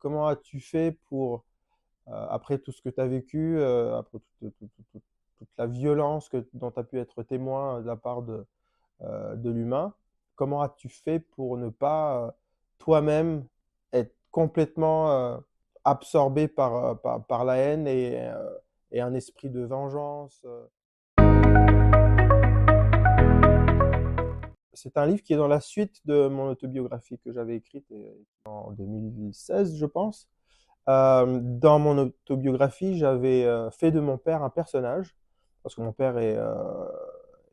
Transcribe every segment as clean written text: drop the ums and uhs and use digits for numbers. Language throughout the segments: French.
comment as-tu fait pour, après tout ce que tu as vécu, après toute la violence dont tu as pu être témoin de la part de l'humain, comment as-tu fait pour ne pas, toi-même être complètement, absorbé par la haine et un esprit de vengeance? C'est un livre qui est dans la suite de mon autobiographie que j'avais écrite, en 2016, je pense. Dans mon autobiographie, j'avais, fait de mon père un personnage, parce que mon père est,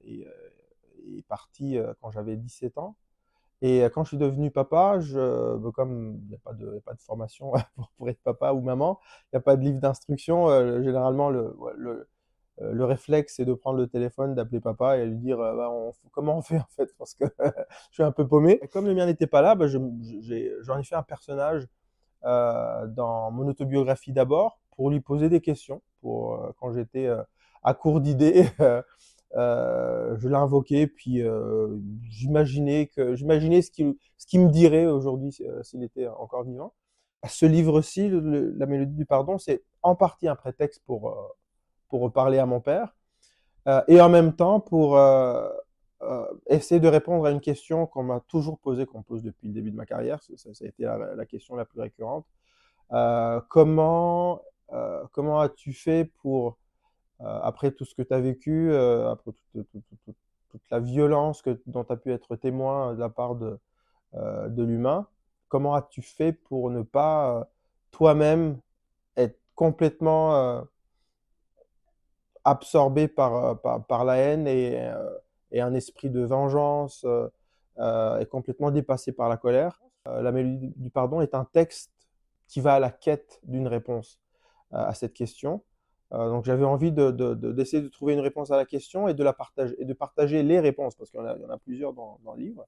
est parti, quand j'avais 17 ans. Et quand je suis devenu papa, comme il y a pas de formation pour être papa ou maman, il y a pas de livre d'instruction, généralement le réflexe, c'est de prendre le téléphone, d'appeler papa et lui dire, bah, comment on fait en fait? Parce que je suis un peu paumé. Et comme le mien n'était pas là, bah, j'en ai fait un personnage dans mon autobiographie d'abord, pour lui poser des questions, quand j'étais à court d'idées, je l'ai invoqué, puis j'imaginais ce qu'il me dirait aujourd'hui s'il était encore vivant. Ce livre-ci, La Mélodie du Pardon, c'est en partie un prétexte pour parler à mon père, et en même temps pour essayer de répondre à une question qu'on m'a toujours posée, qu'on me pose depuis le début de ma carrière. Ça a été la question la plus récurrente. Comment as-tu fait pour, après tout ce que tu as vécu, après toute la violence dont tu as pu être témoin de la part de l'humain, comment as-tu fait pour ne pas, toi-même être complètement absorbé par la haine et un esprit de vengeance, et complètement dépassé par la colère? La Mélodie du Pardon est un texte qui va à la quête d'une réponse à cette question. Donc j'avais envie d'essayer de trouver une réponse à la question et de partager les réponses, parce qu'il y en a plusieurs dans le livre.